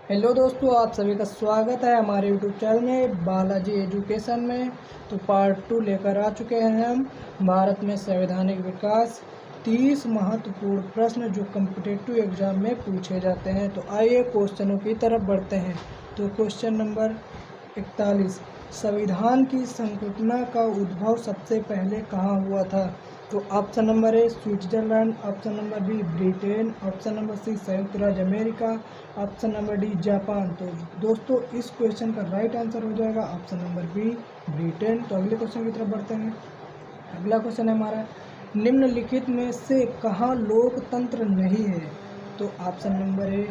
Hello दोस्तों, आप सभी का स्वागत है हमारे यूट्यूब चैनल में बालाजी एजुकेशन में। तो पार्ट 2 लेकर आ चुके हैं हम। भारत में संवैधानिक विकास 30 महत्वपूर्ण प्रश्न जो कॉम्पिटिटिव एग्जाम में पूछे जाते हैं। तो आइए क्वेश्चनों की तरफ बढ़ते हैं। तो क्वेश्चन नंबर 41, संविधान की संकल्पना का उद्भव सबसे पहले कहाँ हुआ था? तो option number A Switzerland, option number B Britain, option number C संयुक्त राज्य America, option number D Japan. तो दोस्तों इस क्वेश्चन का राइट आंसर हो जाएगा ऑप्शन नंबर बी ब्रिटेन। तो अगले क्वेश्चन की तरफ बढ़ते हैं। अगला क्वेश्चन है हमारा, निम्नलिखित में से कहाँ लोकतंत्र नहीं है? तो option number A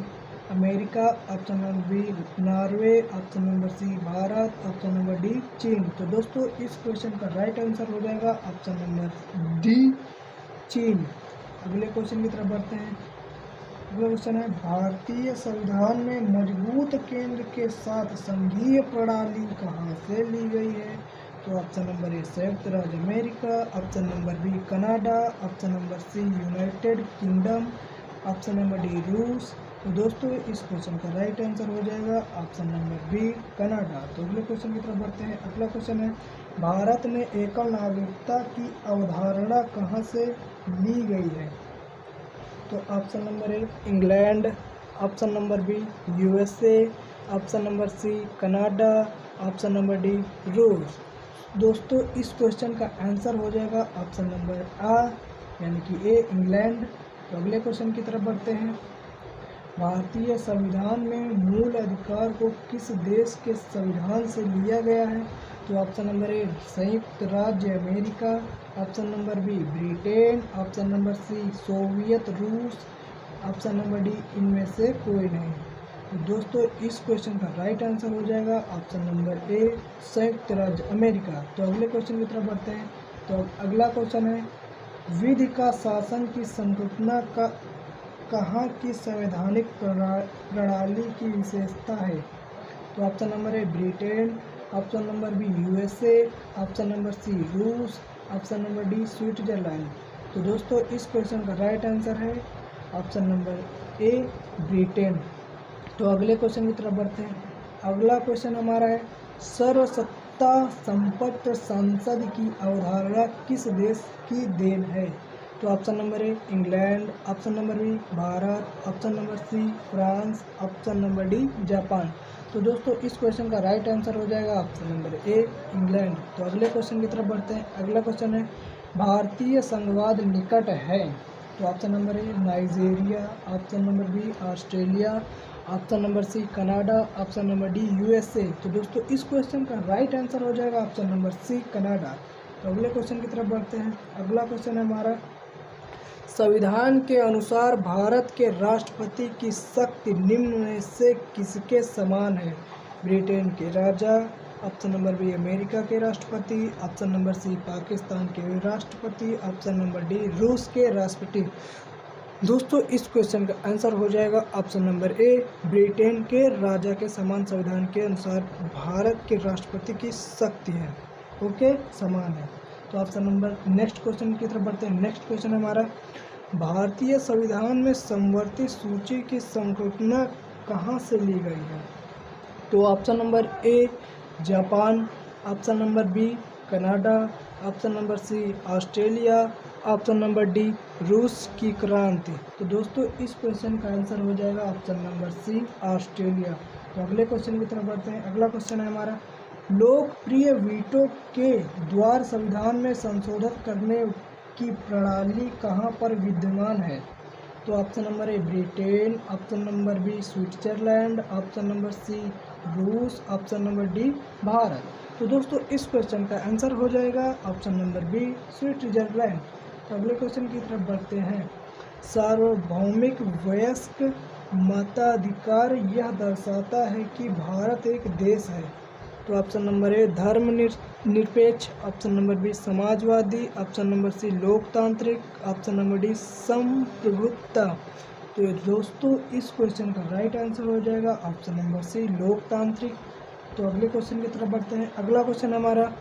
America, option number B Norway, option number C Bharat, option number D चीन। तो दोस्तों इस क्वेश्चन का राइट आंसर हो जाएगा ऑप्शन नंबर डी चीन। अगले क्वेश्चन की तरफ बढ़ते हैं। अगला क्वेश्चन है, भारतीय संविधान में मजबूत केंद्र के साथ संघीय प्रणाली कहाँ से ली गई है? तो ऑप्शन नंबर ए संयुक्त राज्य America, option number B Canada, option number C United Kingdom, option number D रूस। तो दोस्तों इस क्वेश्चन का राइट आंसर हो जाएगा ऑप्शन नंबर बी कनाडा। तो अगले क्वेश्चन की तरफ बढ़ते हैं। अगला क्वेश्चन है, भारत में एकल नागरिकता की अवधारणा कहाँ से ली गई है? तो option number A England, option number B USA, option number C Canada, option number D रूस। दोस्तों इस क्वेश्चन का आंसर हो जाएगा ऑप्शन नंबर आ यानी कि ए इंग्लैंड। तो अगले क्वेश्चन की तरफ बढ़ते हैं। भारतीय संविधान में मूल अधिकार को किस देश के संविधान से लिया गया है? तो ऑप्शन नंबर ए संयुक्त राज्य America, option number B Britain, option number C Soviet रूस, ऑप्शन नंबर डी इनमें से कोई नहीं। तो दोस्तों इस क्वेश्चन का राइट आंसर हो जाएगा ऑप्शन नंबर ए संयुक्त राज्य अमेरिका। तो अगले क्वेश्चन की तरफ बढ़ते हैं। तो अगला क्वेश्चन है, विधि का शासन की संकल्पना का कहाँ की संवैधानिक प्रणाली की विशेषता है? तो option number A Britain, option number B USA, option number C रूस, ऑप्शन नंबर डी स्विट्जरलैंड। तो दोस्तों इस क्वेश्चन का राइट आंसर है ऑप्शन नंबर ए ब्रिटेन। तो अगले क्वेश्चन की तरफ बढ़ते हैं। अगला क्वेश्चन हमारा है, सर्वसत्ता संपन्न संसद की अवधारणा किस देश की देन है? तो option number A England, option number B Bharat, option number C France, option number D Japan. तो दोस्तों इस क्वेश्चन का राइट आंसर हो जाएगा ऑप्शन नंबर ए इंग्लैंड। तो अगले क्वेश्चन की तरफ बढ़ते हैं। अगला क्वेश्चन है, भारतीय संघवाद निकट है? तो option number A Nigeria, option number B Australia, option number C Canada, option number D USA. तो दोस्तों इस क्वेश्चन का राइट आंसर हो जाएगा ऑप्शन नंबर सी कनाडा। तो अगले क्वेश्चन की तरफ बढ़ते हैं। अगला क्वेश्चन है हमारा, संविधान के अनुसार भारत के राष्ट्रपति की शक्ति निम्न में से किसके समान है? ब्रिटेन के राजा, ऑप्शन नंबर बी अमेरिका के राष्ट्रपति, ऑप्शन नंबर सी पाकिस्तान के राष्ट्रपति, ऑप्शन नंबर डी रूस के राष्ट्रपति। दोस्तों इस क्वेश्चन का आंसर हो जाएगा ऑप्शन नंबर ए ब्रिटेन के राजा के समान संविधान के अनुसार भारत के राष्ट्रपति की शक्ति है, ओके, समान है। तो ऑप्शन नंबर नेक्स्ट क्वेश्चन की तरफ बढ़ते हैं। नेक्स्ट क्वेश्चन है हमारा, भारतीय संविधान में समवर्ती सूची की संकल्पना कहाँ से ली गई है? तो option number A Japan, option number B Canada, option number C Australia, option number D रूस की क्रांति। तो दोस्तों इस क्वेश्चन का आंसर हो जाएगा ऑप्शन नंबर सी ऑस्ट्रेलिया। तो अगले क्वेश्चन की तरफ बढ़ते हैं। अगला क्वेश्चन है हमारा, लोकप्रिय वीटो के द्वारा संविधान में संशोधन करने की प्रणाली कहाँ पर विद्यमान है? तो option number A Britain, option number B Switzerland, option number C रूस, ऑप्शन नंबर डी भारत। तो दोस्तों इस क्वेश्चन का आंसर हो जाएगा ऑप्शन नंबर बी स्विट्जरलैंड। तो अगले क्वेश्चन की तरफ बढ़ते हैं। सार्वभौमिक वयस्क मताधिकार यह दर्शाता है कि भारत एक देश है। तो ऑप्शन नंबर ए धर्मनिरपेक्ष, ऑप्शन नंबर बी समाजवादी, ऑप्शन नंबर सी लोकतांत्रिक, ऑप्शन नंबर डी संप्रभुत्ता। तो दोस्तों इस क्वेश्चन का राइट आंसर हो जाएगा ऑप्शन नंबर सी लोकतांत्रिक। तो अगले क्वेश्चन की तरफ बढ़ते हैं। अगला क्वेश्चन हमारा,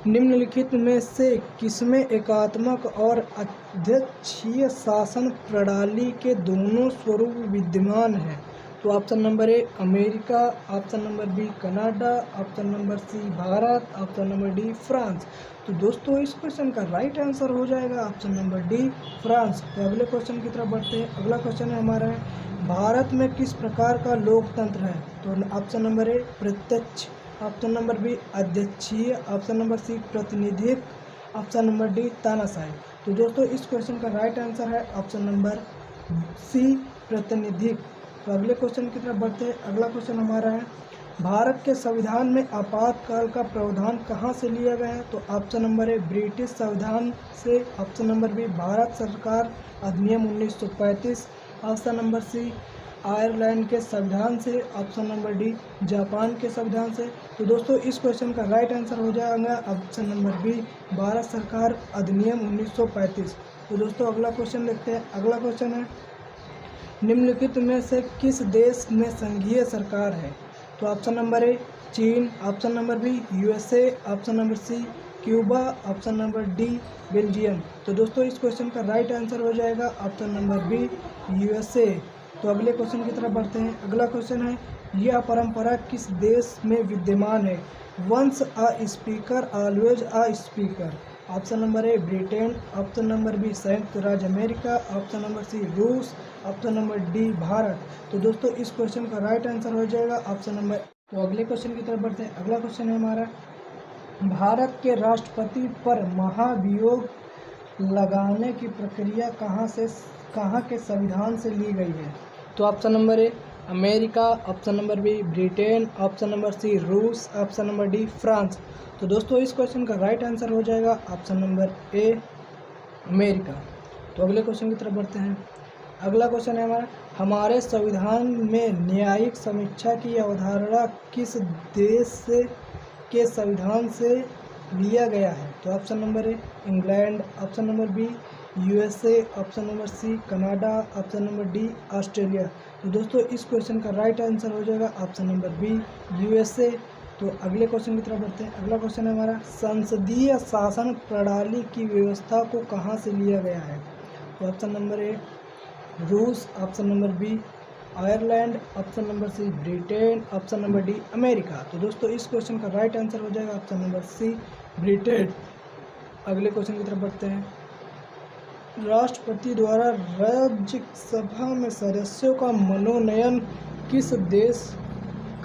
निम्नलिखित में से किसमें एकात्मक और अध्यक्षीय शासन प्रणाली के दोनों स्वरूप विद्यमान हैं? तो option number A America, option number B Canada, option number C Bharat, option number D France. तो दोस्तों इस क्वेश्चन का राइट आंसर हो जाएगा ऑप्शन नंबर डी फ्रांस। तो अगले क्वेश्चन की तरफ बढ़ते हैं। अगला क्वेश्चन है हमारा भारत में किस प्रकार का लोकतंत्र है? तो ऑप्शन नंबर ए प्रत्यक्ष, ऑप्शन नंबर बी अध्यक्षीय, ऑप्शन नंबर सी प्रतिनिधित्व, ऑप्शन नंबर डी तानाशाही। तो दोस्तों इस क्वेश्चन का राइट आंसर है ऑप्शन नंबर सी प्रतिनिधित्व। तो अगले क्वेश्चन की तरफ बढ़ते हैं। अगला क्वेश्चन हमारा है भारत के संविधान में आपातकाल का प्रावधान कहाँ से लिया गया है? तो ऑप्शन नंबर ए ब्रिटिश संविधान से, ऑप्शन नंबर बी भारत सरकार अधिनियम 1935, ऑप्शन नंबर सी आयरलैंड के संविधान से, ऑप्शन नंबर डी जापान के संविधान से। तो दोस्तों इस क्वेश्चन का राइट आंसर हो जाएगा ऑप्शन नंबर बी भारत सरकार अधिनियम 1935। तो दोस्तों अगला क्वेश्चन देखते हैं। अगला क्वेश्चन है निम्नलिखित में से किस देश में संघीय सरकार है? तो ऑप्शन नंबर ए चीन, option number B USA, option number C Cuba, option number D Belgium. तो दोस्तों इस क्वेश्चन का राइट आंसर हो जाएगा ऑप्शन नंबर बी यूएसए। तो अगले क्वेश्चन की तरफ बढ़ते हैं। अगला क्वेश्चन है यह परंपरा किस देश में विद्यमान है? Once a speaker always a speaker. Option number A Britain, option number B संयुक्त राज्य अमेरिका, ऑप्शन नंबर सी रूस, ऑप्शन नंबर डी भारत। तो दोस्तों इस क्वेश्चन का राइट आंसर हो जाएगा ऑप्शन नंबर। तो अगले क्वेश्चन की तरफ बढ़ते हैं। अगला क्वेश्चन है हमारा भारत के राष्ट्रपति पर महाभियोग लगाने की प्रक्रिया कहाँ के संविधान से ली गई है? तो option number A America, option number B Britain, option number C रूस, ऑप्शन नंबर डी फ्रांस। तो दोस्तों इस क्वेश्चन का राइट आंसर हो जाएगा ऑप्शन नंबर ए अमेरिका। तो अगले क्वेश्चन की तरफ बढ़ते हैं। अगला क्वेश्चन है हमारे संविधान में न्यायिक समीक्षा की अवधारणा किस देश के संविधान से लिया गया है? तो option number A England, option number B USA, option number C Canada, option number D Australia. तो दोस्तों इस क्वेश्चन का राइट आंसर हो जाएगा ऑप्शन नंबर बी यूएसए। तो अगले क्वेश्चन की तरफ बढ़ते हैं। अगला क्वेश्चन है हमारा संसदीय शासन प्रणाली की व्यवस्था को कहाँ से लिया गया है? तो ऑप्शन नंबर ए रूस, option number B Ireland, option number C Britain, option number D America. तो दोस्तों इस क्वेश्चन का राइट आंसर हो जाएगा ऑप्शन नंबर सी ब्रिटेन। अगले क्वेश्चन की तरफ बढ़ते हैं। राष्ट्रपति द्वारा राज्यसभा में सदस्यों का मनोनयन किस देश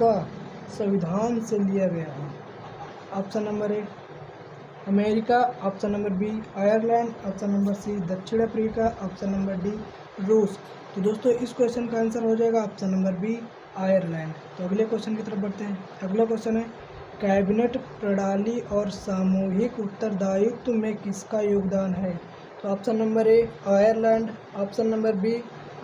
का संविधान से लिया गया है? Option number A America, option number B Ireland, option number C दक्षिण अफ्रीका, ऑप्शन नंबर डी रूस। तो दोस्तों इस क्वेश्चन का आंसर हो जाएगा ऑप्शन नंबर बी आयरलैंड। तो अगले क्वेश्चन की तरफ बढ़ते हैं। अगला क्वेश्चन है कैबिनेट प्रणाली और सामूहिक उत्तरदायित्व में किसका योगदान है? तो option number A Ireland, option number B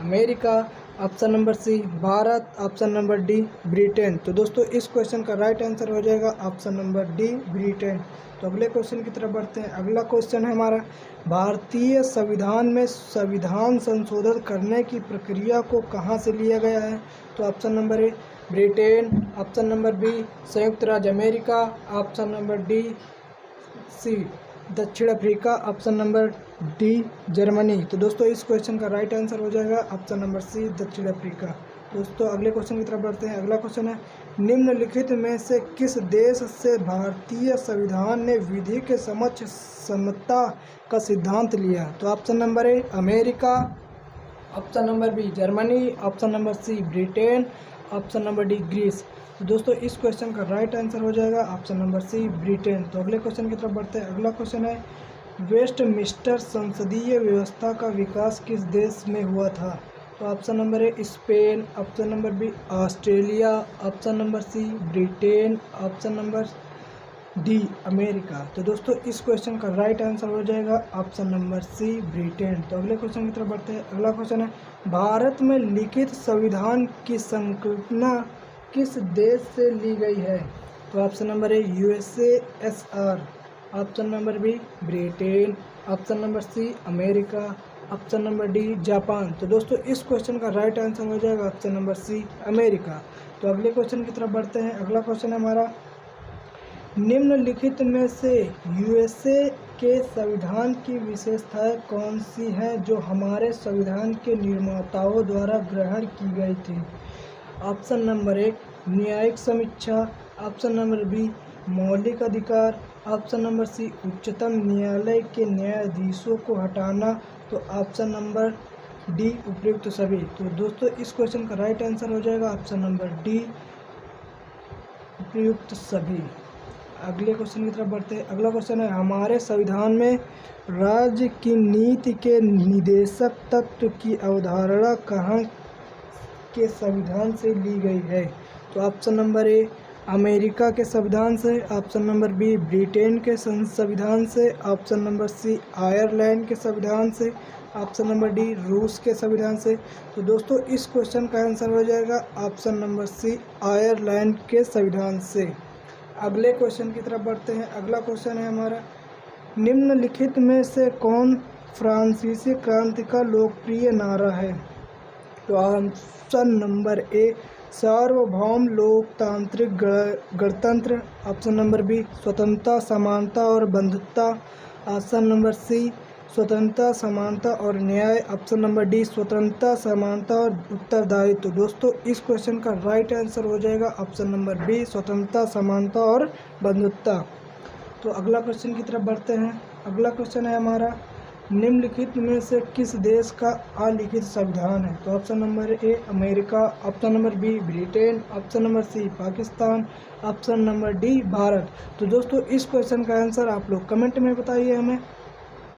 America, option number C Bharat, option number D Britain. तो दोस्तों इस क्वेश्चन का राइट आंसर हो जाएगा ऑप्शन नंबर डी ब्रिटेन। तो अगले क्वेश्चन की तरफ बढ़ते हैं। अगला क्वेश्चन है हमारा भारतीय संविधान में संविधान संशोधन करने की प्रक्रिया को कहाँ से लिया गया है? तो option number A Britain, option number B संयुक्त राज्य America, option number D C दक्षिण Africa, option number D Germany. तो दोस्तों इस क्वेश्चन का राइट आंसर हो जाएगा ऑप्शन नंबर सी दक्षिण अफ्रीका। दोस्तों अगले क्वेश्चन की तरफ बढ़ते हैं। अगला क्वेश्चन है निम्नलिखित में से किस देश से भारतीय संविधान ने विधि के समक्ष समता का सिद्धांत लिया? तो option number A America, option number B Germany, option number C Britain, option number D Greece. तो दोस्तों इस क्वेश्चन का राइट आंसर हो जाएगा ऑप्शन नंबर सी ब्रिटेन। तो अगले क्वेश्चन की तरफ बढ़ते हैं। अगला क्वेश्चन है वेस्टमिंस्टर संसदीय व्यवस्था का विकास किस देश में हुआ था? तो option number A Spain, option number B Australia, option number C Britain, option number D America. तो दोस्तों इस क्वेश्चन का राइट आंसर हो जाएगा ऑप्शन नंबर सी ब्रिटेन। तो अगले क्वेश्चन की तरफ बढ़ते हैं। अगला क्वेश्चन है भारत में लिखित संविधान की संकल्पना किस देश से ली गई है? तो option number A USSR, option number B Britain, option number C America, option number D Japan. तो दोस्तों इस क्वेश्चन का राइट आंसर हो जाएगा ऑप्शन नंबर सी अमेरिका। तो अगले क्वेश्चन की तरफ बढ़ते हैं। अगला क्वेश्चन है हमारा निम्नलिखित में से यूएसए के संविधान की विशेषताएं कौन सी हैं जो हमारे संविधान के निर्माताओं द्वारा ग्रहण की गई थी? ऑप्शन नंबर ए न्यायिक समीक्षा, ऑप्शन नंबर बी मौलिक अधिकार, ऑप्शन नंबर सी उच्चतम न्यायालय के न्यायाधीशों को हटाना, तो ऑप्शन नंबर डी उपयुक्त सभी। तो दोस्तों इस क्वेश्चन का राइट आंसर हो जाएगा ऑप्शन नंबर डी उपयुक्त सभी। अगले क्वेश्चन की तरफ बढ़ते हैं। अगला क्वेश्चन है, हमारे संविधान में राज्य की नीति के निदेशक तत्व की अवधारणा कहाँ के संविधान से ली गई है? तो ऑप्शन नंबर ए अमेरिका के संविधान से, ऑप्शन नंबर बी ब्रिटेन के संविधान से, ऑप्शन नंबर सी आयरलैंड के संविधान से, ऑप्शन नंबर डी रूस के संविधान से। तो दोस्तों इस क्वेश्चन का आंसर हो जाएगा ऑप्शन नंबर सी आयरलैंड के संविधान से। अगले क्वेश्चन की तरफ बढ़ते हैं। अगला क्वेश्चन है हमारा, निम्नलिखित में से कौन फ्रांसीसी क्रांति का लोकप्रिय नारा है? तो ऑप्शन नंबर ए सार्वभौम लोकतांत्रिक गणतंत्र, ऑप्शन नंबर बी स्वतंत्रता समानता और बंधुत्व, ऑप्शन नंबर सी स्वतंत्रता समानता और न्याय, ऑप्शन नंबर डी स्वतंत्रता समानता और उत्तरदायित्व। तो दोस्तों इस क्वेश्चन का राइट आंसर हो जाएगा ऑप्शन नंबर बी स्वतंत्रता समानता और बंधुत्व। तो अगला क्वेश्चन की तरफ बढ़ते हैं। अगला क्वेश्चन है हमारा, निम्नलिखित में से किस देश का अलिखित संविधान है? तो option number A America, option number B Britain, option number C Pakistan, option number D Bharat. तो दोस्तों इस क्वेश्चन का आंसर आप लोग कमेंट में बताइए हमें।